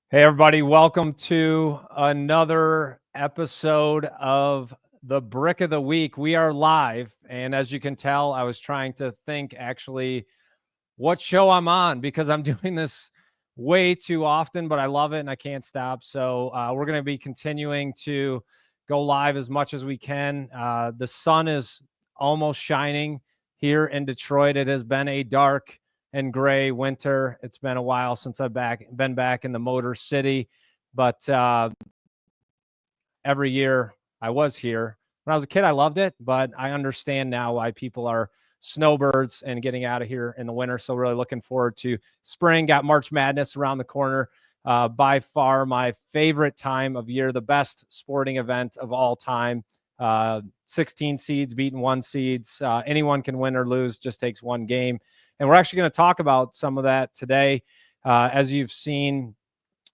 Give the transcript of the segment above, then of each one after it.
Hey, everybody. Welcome to another episode of the Brick of the Week. We are live. And as you can tell, I was trying to think actually what show I'm on because I'm doing this way too often, but I love it and I can't stop. So we're going to be continuing to go live as much as we can. The sun is almost shining here in Detroit. It has been a dark and gray winter. It's been a while since I've been back in the Motor City, but every year I was here. When I was a kid, I loved it, but I understand now why people are snowbirds and getting out of here in the winter. So really looking forward to spring. Got March Madness around the corner. By far my favorite time of year, the best sporting event of all time. 16 seeds beating 1 seeds. Anyone can win or lose, just takes one game. And we're actually going to talk about some of that today. As you've seen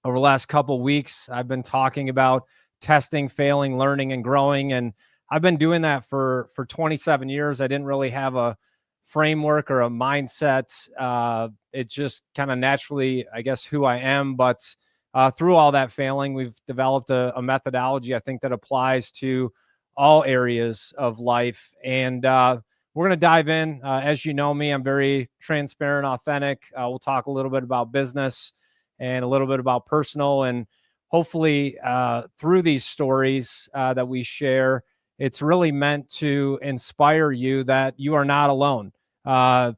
over the last couple weeks, I've been talking about testing, failing, learning, and growing. And I've been doing that for 27 years. I didn't really have a framework or a mindset. It just kind of naturally, I guess, who I am. But through all that failing, we've developed a methodology, I think, that applies to all areas of life. And we're going to dive in. As you know me, I'm very transparent, authentic. We'll talk a little bit about business and a little bit about personal. And hopefully through these stories that we share, it's really meant to inspire you that you are not alone.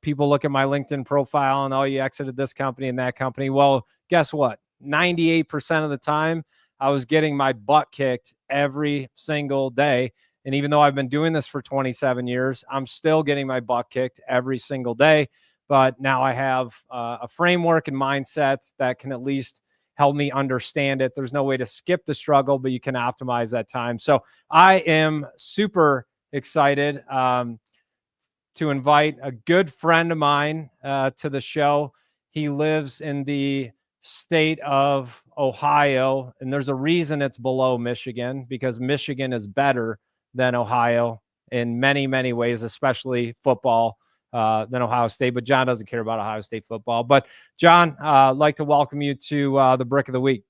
People look at my LinkedIn profile and, oh, you exited this company and that company. Well, guess what? 98% of the time, I was getting my butt kicked every single day. And even though I've been doing this for 27 years, I'm still getting my butt kicked every single day. But now I have a framework and mindset that can at least help me understand it. There's no way to skip the struggle, but you can optimize that time. So I am super excited to invite a good friend of mine to the show. He lives in the state of Ohio, and there's a reason it's below Michigan, because Michigan is better than Ohio in many, many ways, especially football, than Ohio State. But John doesn't care about Ohio State football. But John, I'd like to welcome you to the Brick of the Week.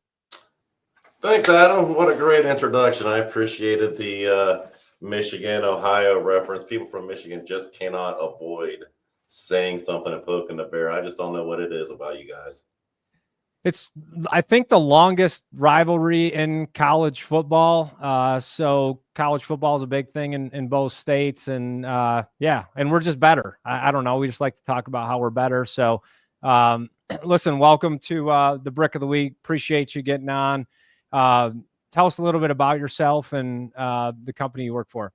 Thanks, Adam. What a great introduction. I appreciated the Michigan, Ohio reference. People from Michigan just cannot avoid saying something and poking the bear. I just don't know what it is about you guys. It's, I think, the longest rivalry in college football. So college football is a big thing in both states. And yeah, and we're just better. I don't know. We just like to talk about how we're better. So listen, welcome to the Brick of the Week. Appreciate you getting on. Tell us a little bit about yourself and the company you work for.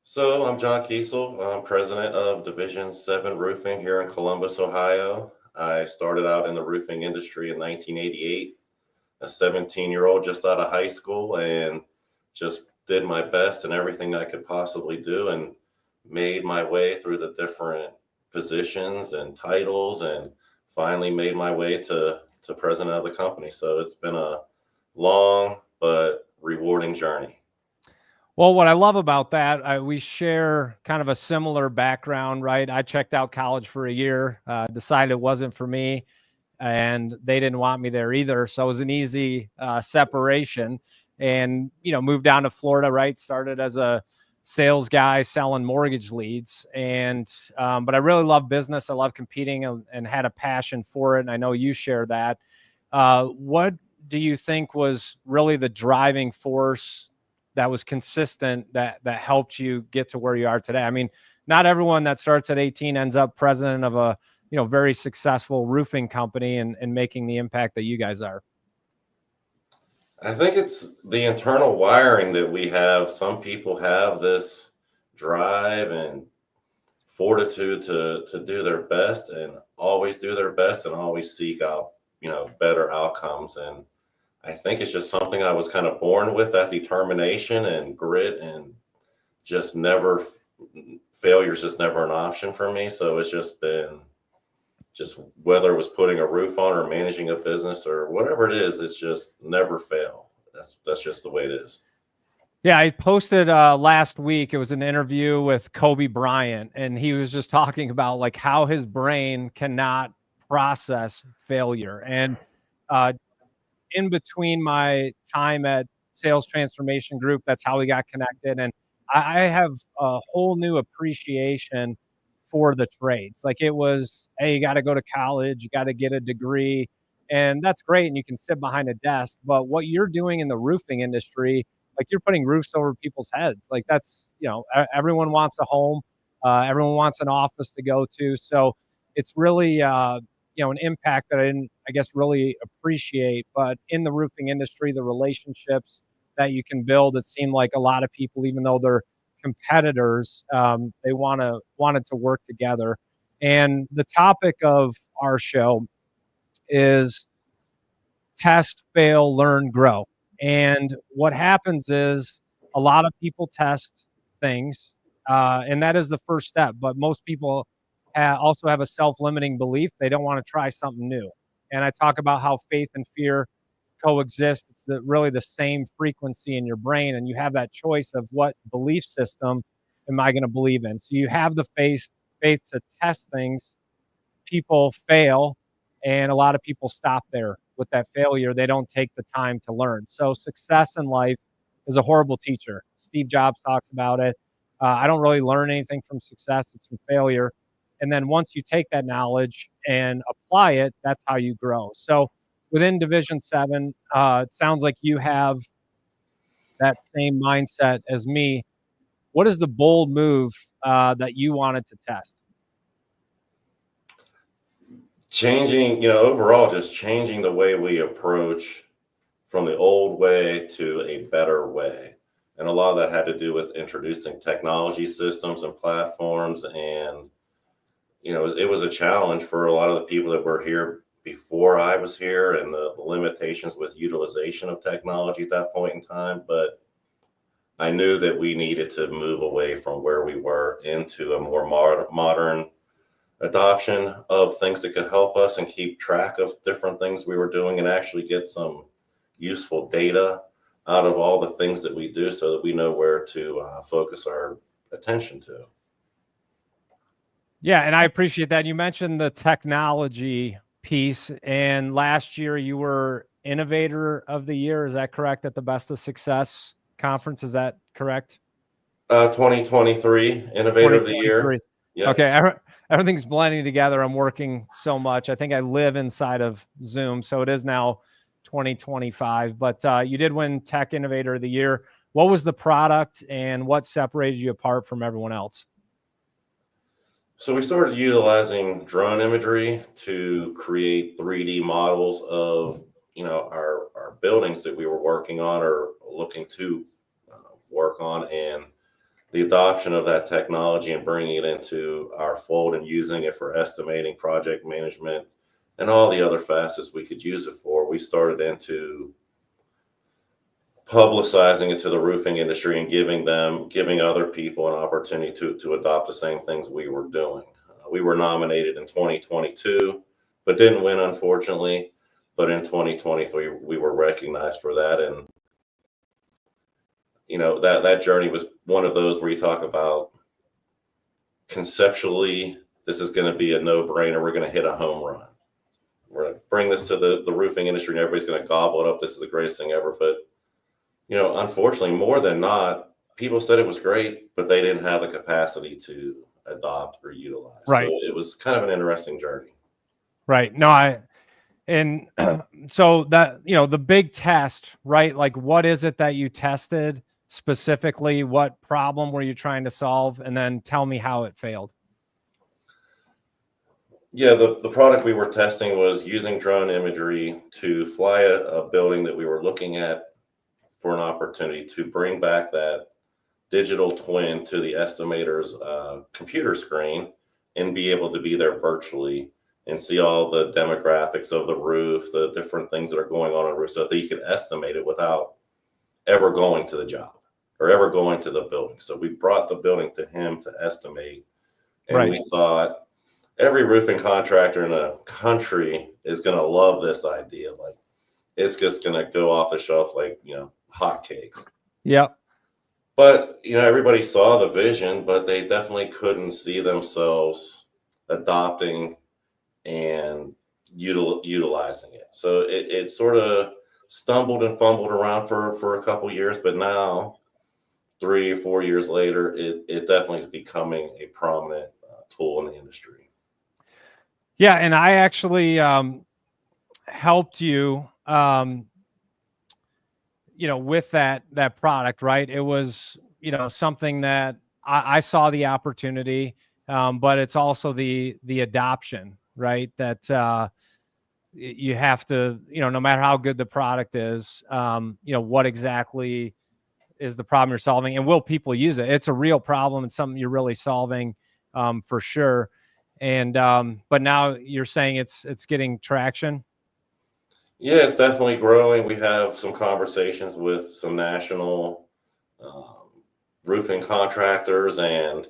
So I'm John Kiesel. I'm president of Division 7 Roofing here in Columbus, Ohio. I started out in the roofing industry in 1988, a 17-year-old just out of high school, and just did my best in everything I could possibly do and made my way through the different positions and titles and finally made my way to president of the company. So it's been a long but rewarding journey. Well, what I love about that, we share kind of a similar background, right? I checked out college for a year, decided it wasn't for me, and they didn't want me there either. So it was an easy separation, and, you know, moved down to Florida, right? Started as a sales guy selling mortgage leads. And, but I really love business. I love competing and had a passion for it. And I know you share that. What do you think was really the driving force that was consistent that helped you get to where you are today? I mean, not everyone that starts at 18 ends up president of a, you know, very successful roofing company and making the impact that you guys are. I think it's the internal wiring that we have. Some people have this drive and fortitude to do their best and always do their best and always seek out, you know, better outcomes. And I think it's just something I was kind of born with, that determination and grit, and just never, failure's just never an option for me. So it's just been, just whether it was putting a roof on or managing a business or whatever it is, it's just never fail. That's just the way it is. Yeah, I posted last week. It was an interview with Kobe Bryant, and he was just talking about like how his brain cannot process failure. And in between my time at Sales Transformation Group, that's how we got connected. And I have a whole new appreciation for the trades. Like it was, hey, you got to go to college, you got to get a degree, and that's great. And you can sit behind a desk, but what you're doing in the roofing industry, like you're putting roofs over people's heads. Like that's, everyone wants a home, everyone wants an office to go to. So it's really, an impact that I didn't, I guess, really appreciate. But in the roofing industry, the relationships that you can build, it seemed like a lot of people, even though they're competitors, they wanted to work together. And the topic of our show is test, fail, learn, grow. And what happens is a lot of people test things, and that is the first step. But most people also have a self-limiting belief. They don't want to try something new. And I talk about how faith and fear coexist. It's really the same frequency in your brain, and you have that choice of what belief system am I going to believe in. So you have the faith to test things. People fail, and a lot of people stop there with that failure. They don't take the time to learn. So success in life is a horrible teacher. Steve Jobs talks about it. I don't really learn anything from success. It's from failure. And then once you take that knowledge and apply it, that's how you grow. So within Division 7, it sounds like you have that same mindset as me. What is the bold move that you wanted to test? Changing, overall, just changing the way we approach from the old way to a better way. And a lot of that had to do with introducing technology systems and platforms. And, it was a challenge for a lot of the people that were here before I was here, and the limitations with utilization of technology at that point in time. But I knew that we needed to move away from where we were into a more modern adoption of things that could help us and keep track of different things we were doing, and actually get some useful data out of all the things that we do, so that we know where to focus our attention to. Yeah, and I appreciate that. You mentioned the technology piece, and last year you were Innovator of the Year. Is that correct? At the Best of Success conference, is that correct? 2023 Innovator of the Year. Yeah. Okay, everything's blending together. I'm working so much. I think I live inside of Zoom, so it is now 2025. But you did win Tech Innovator of the Year. What was the product, and what separated you apart from everyone else? So we started utilizing drone imagery to create 3D models of, our buildings that we were working on or looking to work on, and the adoption of that technology and bringing it into our fold and using it for estimating, project management, and all the other facets we could use it for. We started into publicizing it to the roofing industry and giving other people an opportunity to adopt the same things we were doing. We were nominated in 2022, but didn't win, unfortunately. But in 2023, we were recognized for that. And, that journey was one of those where you talk about conceptually, this is going to be a no-brainer. We're going to hit a home run. We're going to bring this to the roofing industry, and everybody's going to gobble it up. This is the greatest thing ever. But unfortunately, more than not, people said it was great, but they didn't have the capacity to adopt or utilize. Right. So it was kind of an interesting journey. Right. No, and so that, the big test, right? Like, what is it that you tested specifically? What problem were you trying to solve? And then tell me how it failed. Yeah, the product we were testing was using drone imagery to fly a building that we were looking at for an opportunity to bring back that digital twin to the estimator's computer screen and be able to be there virtually and see all the demographics of the roof, the different things that are going on the roof, so that he could estimate it without ever going to the job or ever going to the building. So we brought the building to him to estimate. And Right. We thought every roofing contractor in the country is going to love this idea. Like, it's just going to go off the shelf like, hotcakes. Yep. But, everybody saw the vision, but they definitely couldn't see themselves adopting and utilizing it. So it sort of stumbled and fumbled around for a couple years, but now 3 or 4 years later, it definitely is becoming a prominent tool in the industry. Yeah, and I actually helped you, with that product, right? It was, something that I saw the opportunity, but it's also the adoption, right? That you have to, no matter how good the product is, what exactly is the problem you're solving, and will people use it? It's a real problem. It's something you're really solving, for sure. And but now you're saying it's getting traction. Yeah, it's definitely growing. We have some conversations with some national um, roofing contractors and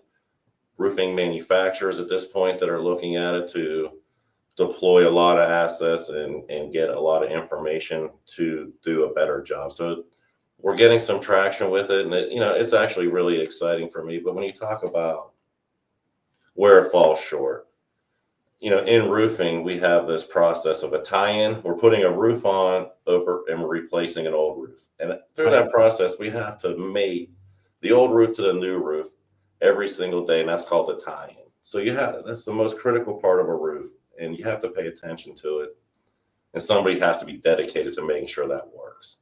roofing manufacturers at this point that are looking at it to deploy a lot of assets and get a lot of information to do a better job. So we're getting some traction with it, and it's actually really exciting for me. But when you talk about where it falls short, in roofing, we have this process of a tie-in. We're putting a roof on over and we're replacing an old roof. And through Right. that process, we have to mate the old roof to the new roof every single day, and that's called the tie-in. So that's the most critical part of a roof, and you have to pay attention to it. And somebody has to be dedicated to making sure that works.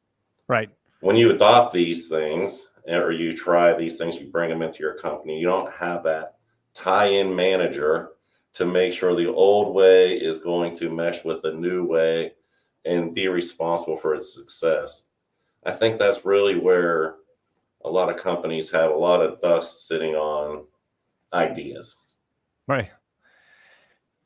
Right. When you adopt these things or you try these things, you bring them into your company, you don't have that tie-in manager to make sure the old way is going to mesh with the new way and be responsible for its success. I think that's really where a lot of companies have a lot of dust sitting on ideas. Right.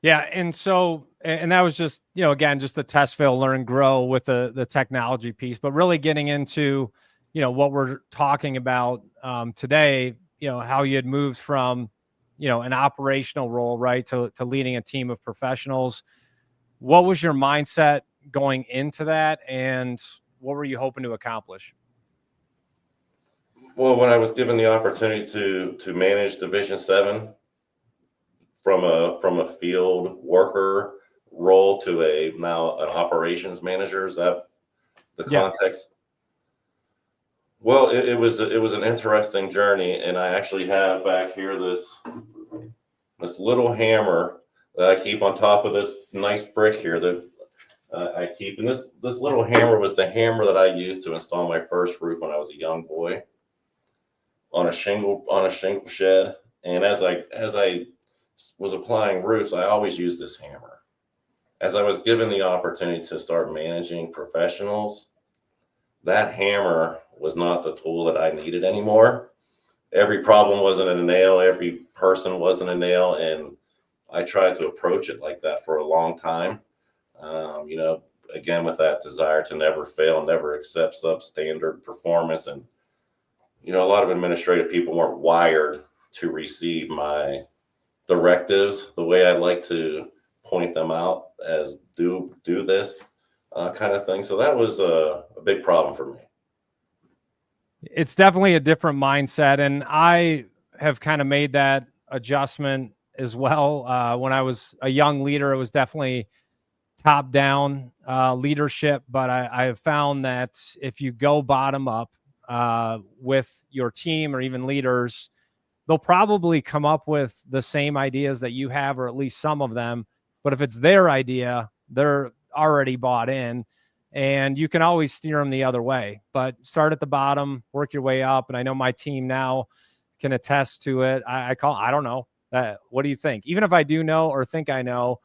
Yeah. And so, and that was just, again, just the test, fail, learn, grow with the technology piece, but really getting into, what we're talking about today, how you had moved from, an operational role, right, to leading a team of professionals. What was your mindset going into that, and what were you hoping to accomplish? Well, when I was given the opportunity to manage Division 7 from a field worker role to a now an operations manager, is that the Yeah. context? Well, it was an interesting journey, and I actually have back here this little hammer that I keep on top of this nice brick here that I keep. And this little hammer was the hammer that I used to install my first roof when I was a young boy on a shingle shed. And as I was applying roofs, I always used this hammer. As I was given the opportunity to start managing professionals, that hammer was not the tool that I needed anymore. Every problem wasn't a nail, every person wasn't a nail, and I tried to approach it like that for a long time. Again, with that desire to never fail, never accept substandard performance. And, a lot of administrative people weren't wired to receive my directives the way I like to point them out as do this kind of thing. So that was a big problem for me. It's definitely a different mindset, and I have kind of made that adjustment as well. When I was a young leader, it was definitely top down leadership, but I have found that if you go bottom up with your team or even leaders, they'll probably come up with the same ideas that you have, or at least some of them. But if it's their idea, they're already bought in, and you can always steer them the other way. But start at the bottom, work your way up. And I know my team now can attest to it. I don't know. What do you think? Even if I do know or think I know,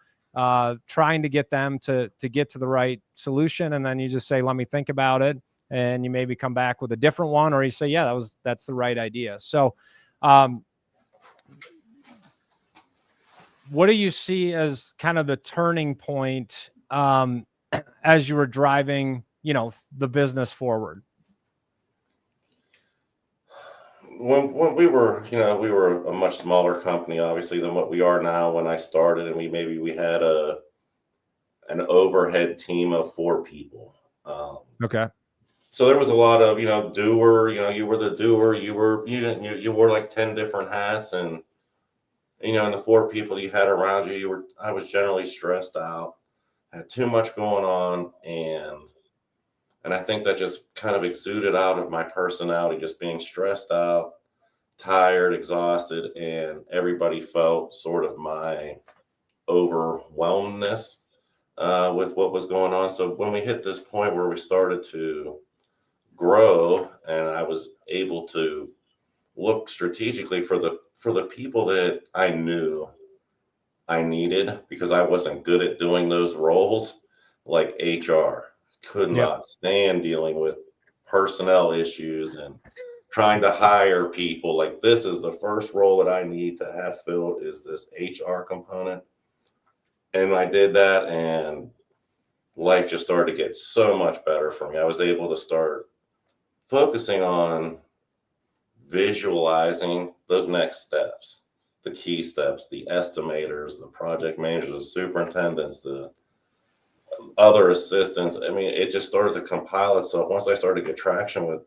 trying to get them to get to the right solution. And then you just say, let me think about it. And you maybe come back with a different one, or you say, yeah, that's the right idea. So, what do you see as kind of the turning point as you were driving, the business forward? When we were a much smaller company, obviously, than what we are now. When I started, and we had an overhead team of 4 people. Okay. So there was a lot of doer. You were the doer. You wore like 10 different hats, and the 4 people you had around you, I was generally stressed out. had too much going on, and I think that just kind of exuded out of my personality, just being stressed out, tired, exhausted, and everybody felt sort of my overwhelmedness with what was going on. So when we hit this point where we started to grow, and I was able to look strategically for the people that I knew I needed, because I wasn't good at doing those roles, like HR. Could Yep. not stand dealing with personnel issues and trying to hire people. Like, this is the first role that I need to have filled, is this HR component. And I did that, and life just started to get so much better for me. I was able to start focusing on visualizing those next steps, the key steps, the estimators, the project managers, the superintendents, the other assistants. I mean, it just started to compile itself. Once I started to get traction with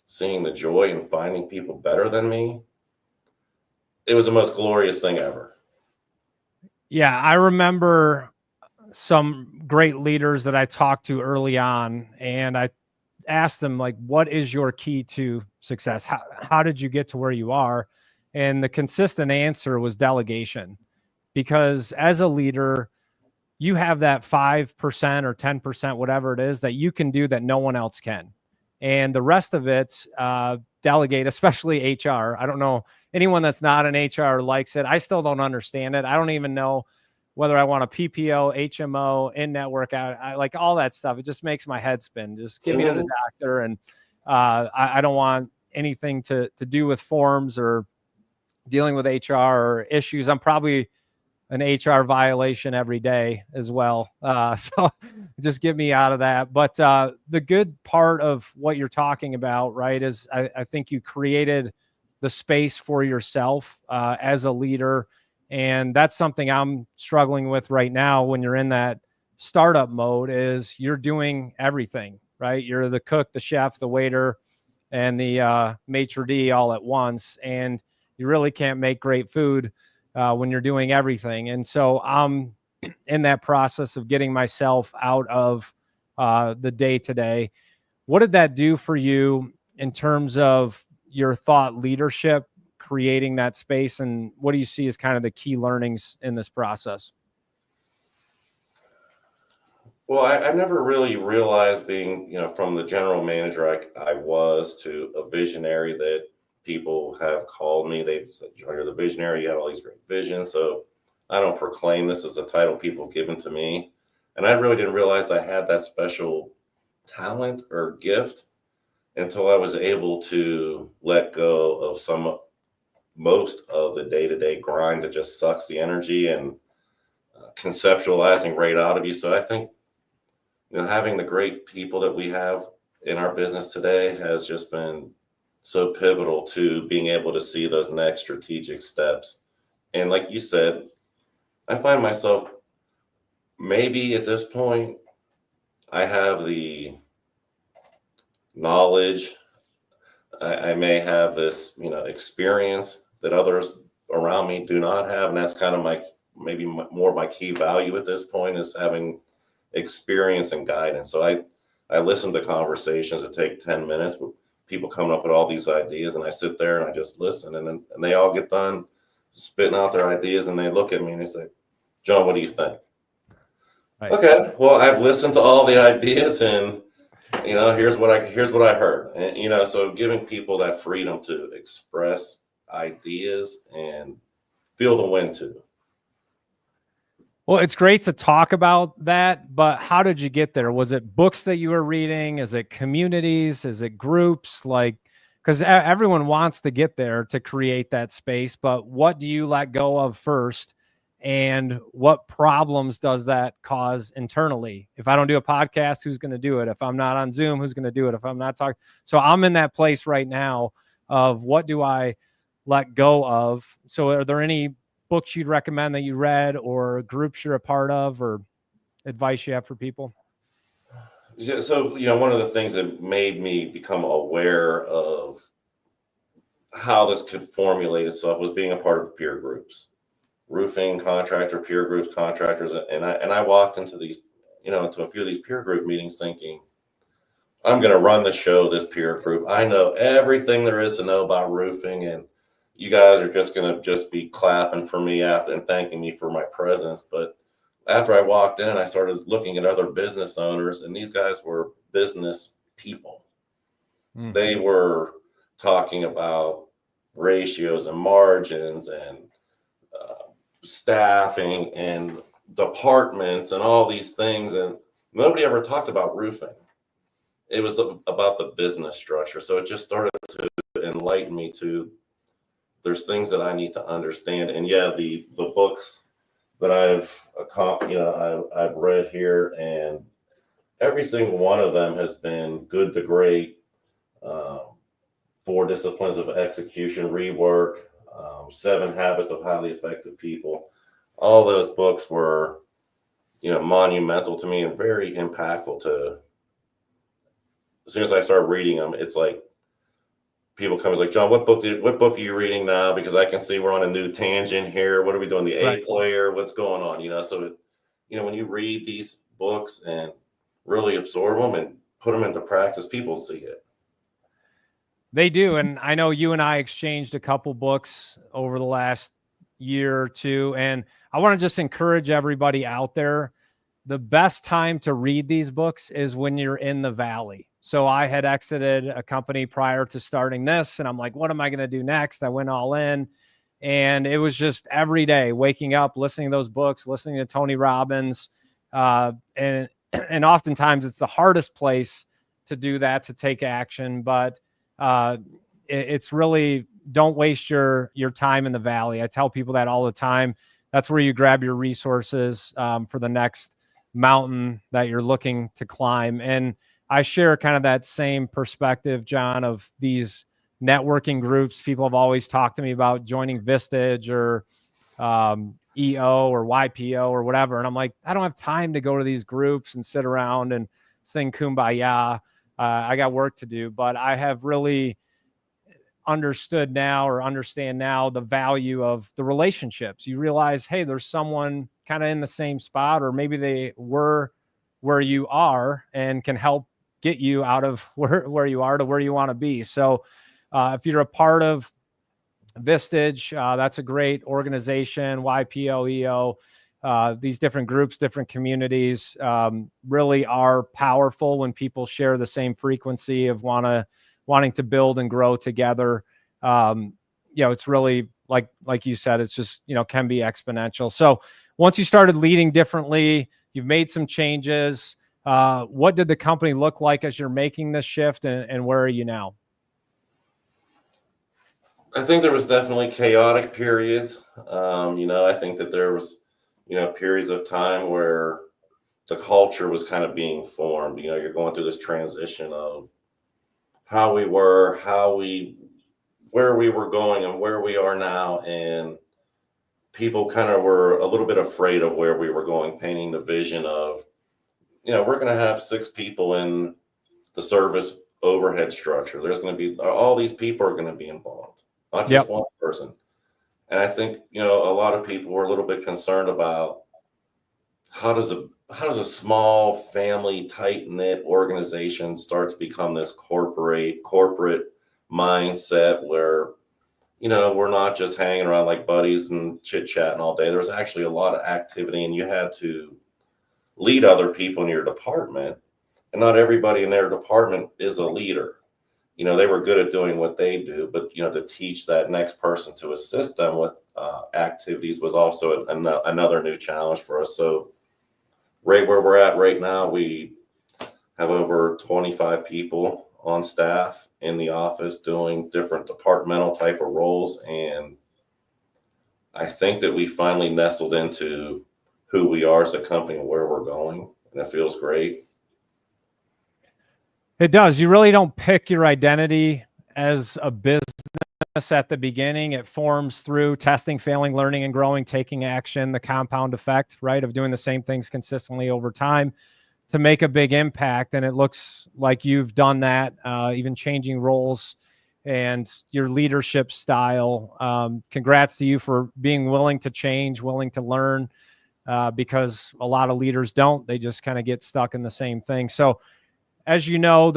seeing the joy in finding people better than me, it was the most glorious thing ever. Yeah, I remember some great leaders that I talked to early on, and I asked them, like, what is your key to success? How did you get to where you are? And the consistent answer was delegation, because as a leader, you have that 5% or 10%, whatever it is, that you can do that no one else can. And the rest of it, delegate, especially HR. I don't know anyone that's not an HR likes it. I still don't understand it. I don't even know whether I want a PPO, HMO, in-network, I like all that stuff. It just makes my head spin. Just give me to the doctor. And I don't want anything to do with forms or dealing with HR or issues. I'm probably an HR violation every day as well. So just get me out of that. But the good part of what you're talking about, right, is I think you created the space for yourself as a leader. And that's something I'm struggling with right now when you're in that startup mode, is you're doing everything, right? You're the cook, the chef, the waiter, and the maitre d' all at once. And you really can't make great food when you're doing everything. And so I'm in that process of getting myself out of the day to day. What did that do for you in terms of your thought leadership, creating that space? And what do you see as kind of the key learnings in this process? Well, I never really realized, being, from the general manager I was, to a visionary that people have called me. They've said, you're the visionary, you have all these great visions. So I don't proclaim this as a title people given to me. And I really didn't realize I had that special talent or gift until I was able to let go of most of the day-to-day grind that just sucks the energy and conceptualizing right out of you. So I think, having the great people that we have in our business today has just been so pivotal to being able to see those next strategic steps. And like you said, I find myself, maybe at this point, I have the knowledge, I may have this, experience that others around me do not have. And that's kind of more my key value at this point, is having experience and guidance. So I listen to conversations that take 10 minutes with people coming up with all these ideas, and I sit there and I just listen, and they all get done spitting out their ideas, and they look at me and they say, John, what do you think? Right. Okay, well, I've listened to all the ideas, and here's what I heard. And so giving people that freedom to express ideas and feel the wind too. Well, it's great to talk about that, but how did you get there? Was it books that you were reading? Is it communities? Is it groups? Like, because everyone wants to get there to create that space, but what do you let go of first? And what problems does that cause internally? If I don't do a podcast, who's going to do it? If I'm not on Zoom, who's going to do it? If I'm not talking. So I'm in that place right now of, what do I let go of? So are there any books you'd recommend that you read, or groups you're a part of, or advice you have for people? Yeah, so, one of the things that made me become aware of how this could formulate itself was being a part of peer groups, roofing contractor peer groups, contractors. And I walked into these into a few of these peer group meetings thinking, I'm going to run the show, this peer group. I know everything there is to know about roofing, and you guys are just going to just be clapping for me after and thanking me for my presence. But after I walked in, I started looking at other business owners, and these guys were business people. They were talking about ratios and margins and staffing and departments and all these things. And nobody ever talked about roofing. It was about the business structure. So it just started to enlighten me to there's things that I need to understand. And yeah, the books that I've read here, and every single one of them has been Good to Great, 4 Disciplines of Execution, Rework, 7 Habits of Highly Effective People. All those books were, monumental to me and very impactful to. As soon as I started reading them, it's like people come and like, John, what book are you reading now? Because I can see we're on a new tangent here. What are we doing? The A player? What's going on? So when you read these books and really absorb them and put them into practice, people see it. They do. And I know you and I exchanged a couple books over the last year or two. And I want to just encourage everybody out there. The best time to read these books is when you're in the valley. So I had exited a company prior to starting this, and I'm like, what am I going to do next? I went all in, and it was just every day waking up, listening to those books, listening to Tony Robbins. And oftentimes it's the hardest place to do that, to take action. But it's really, don't waste your time in the valley. I tell people that all the time. That's where you grab your resources for the next mountain that you're looking to climb. And I share kind of that same perspective, John, of these networking groups. People have always talked to me about joining Vistage or EO or YPO or whatever. And I'm like, I don't have time to go to these groups and sit around and sing Kumbaya. I got work to do. But I have really understand now the value of the relationships. You realize, hey, there's someone kind of in the same spot, or maybe they were where you are and can help get you out of where you are to where you want to be. So if you're a part of Vistage, that's a great organization. YPO, EO, these different groups, different communities really are powerful when people share the same frequency of wanting to build and grow together. It's really like you said, it's just, can be exponential. So once you started leading differently, you've made some changes. What did the company look like as you're making this shift, and where are you now? I think there was definitely chaotic periods. I think that there was, periods of time where the culture was kind of being formed. You're going through this transition of how we were, where we were going and where we are now. And people kind of were a little bit afraid of where we were going, painting the vision of, we're going to have 6 people in the service overhead structure. There's going to be, all these people are going to be involved, not just one person. And I think, a lot of people were a little bit concerned about how does a small family, tight-knit organization start to become this corporate mindset where, we're not just hanging around like buddies and chit-chatting all day. There was actually a lot of activity, and you had to lead other people in your department, and not everybody in their department is a leader. They were good at doing what they do, but to teach that next person to assist them with activities was also another new challenge for us. So right where we're at right now, we have over 25 people on staff in the office doing different departmental type of roles, and I think that we finally nestled into who we are as a company and where we're going, and it feels great. It does. You really don't pick your identity as a business at the beginning. It forms through testing, failing, learning, and growing, taking action, the compound effect, right, of doing the same things consistently over time to make a big impact. And it looks like you've done that, even changing roles and your leadership style. Congrats to you for being willing to change, willing to learn. because a lot of leaders don't. They just kind of get stuck in the same thing. So as you know,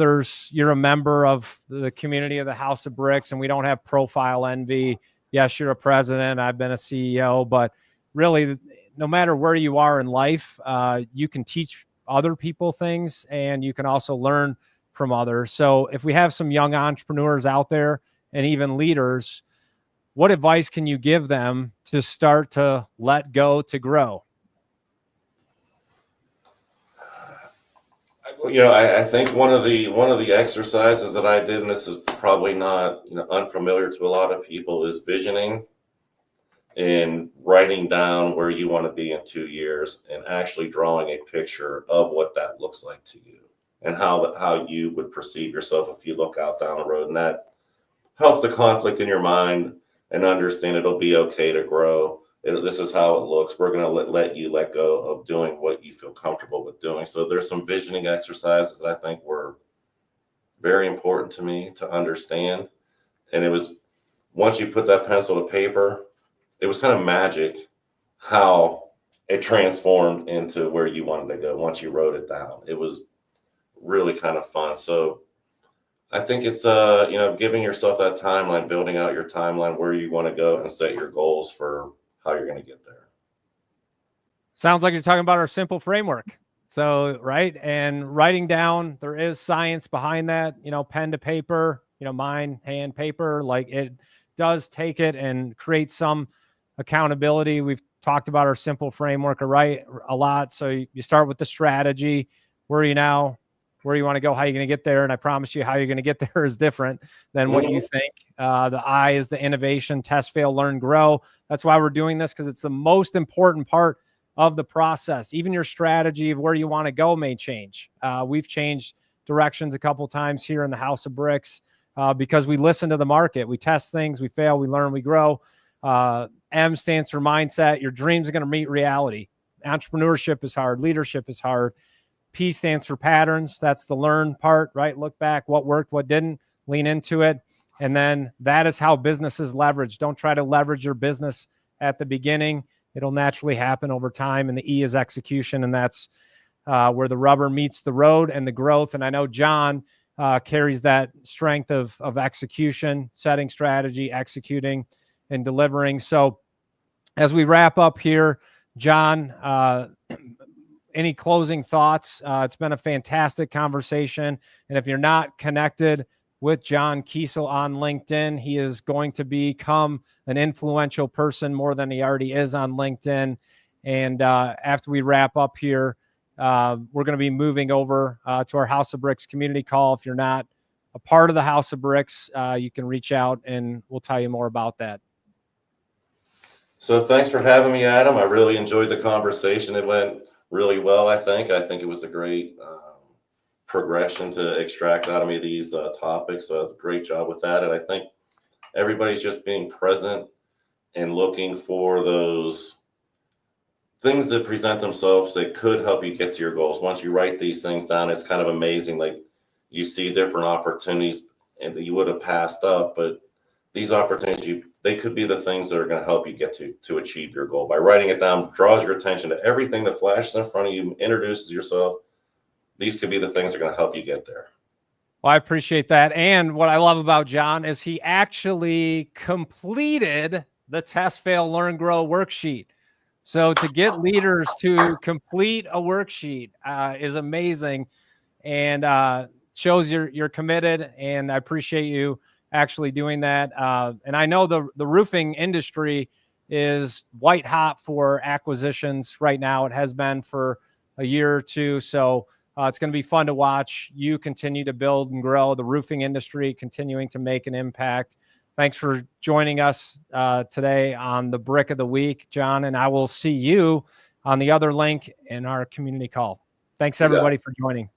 you're a member of the community of the House of Bricks, and we don't have profile envy. Yes, you're a president. I've been a CEO, but really, no matter where you are in life, you can teach other people things, and you can also learn from others. So if we have some young entrepreneurs out there and even leaders, what advice can you give them to start to let go to grow? I think one of the exercises that I did, and this is probably not unfamiliar to a lot of people, is visioning and writing down where you want to be in 2 years and actually drawing a picture of what that looks like to you and how you would perceive yourself if you look out down the road. And that helps the conflict in your mind and understand it'll be okay to grow. This is how it looks. We're going to let you let go of doing what you feel comfortable with doing. So there's some visioning exercises that I think were very important to me to understand. And it was, once you put that pencil to paper, it was kind of magic how it transformed into where you wanted to go once you wrote it down. It was really kind of fun. So I think it's giving yourself that timeline, building out your timeline where you want to go and set your goals for how you're going to get there. Sounds like you're talking about our simple framework. So, right. And writing down, there is science behind that, pen to paper, mine, hand, paper, like it does take it and create some accountability. We've talked about our simple framework a lot. So you start with the strategy. Where are you now? Where you want to go? How are you going to get there? And I promise you, how you're going to get there is different than what you think. The I is the innovation, test, fail, learn, grow. That's why we're doing this, because it's the most important part of the process. Even your strategy of where you want to go may change. We've changed directions a couple times here in the House of Bricks because we listen to the market. We test things, we fail, we learn, we grow. M stands for mindset. Your dreams are going to meet reality. Entrepreneurship is hard. Leadership is hard. P stands for patterns. That's the learn part, right? Look back, what worked, what didn't, lean into it. And then that is how business is leveraged. Don't try to leverage your business at the beginning. It'll naturally happen over time. And the E is execution. And that's where the rubber meets the road and the growth. And I know John carries that strength of execution, setting strategy, executing, and delivering. So as we wrap up here, John, any closing thoughts? It's been a fantastic conversation. And if you're not connected with John Kiesel on LinkedIn, he is going to become an influential person more than he already is on LinkedIn. And after we wrap up here, we're going to be moving over to our House of Bricks community call. If you're not a part of the House of Bricks, you can reach out and we'll tell you more about that. So thanks for having me, Adam. I really enjoyed the conversation. It went really well, I think. I think it was a great progression to extract out of me these topics. So great job with that. And I think everybody's just being present and looking for those things that present themselves that could help you get to your goals. Once you write these things down, it's kind of amazing. Like you see different opportunities and that you would have passed up, but these opportunities, they could be the things that are going to help you get to achieve your goal. By writing it down, draws your attention to everything that flashes in front of you, introduces yourself. These could be the things that are going to help you get there. Well, I appreciate that. And what I love about John is he actually completed the test, fail, learn, grow worksheet. So to get leaders to complete a worksheet is amazing and shows you're committed. And I appreciate you actually doing that. And I know the roofing industry is white hot for acquisitions right now. It has been for a year or two. So it's going to be fun to watch you continue to build and grow the roofing industry, continuing to make an impact. Thanks for joining us today on the Brick of the Week, John, and I will see you on the other link in our community call. Thanks, everybody, for joining.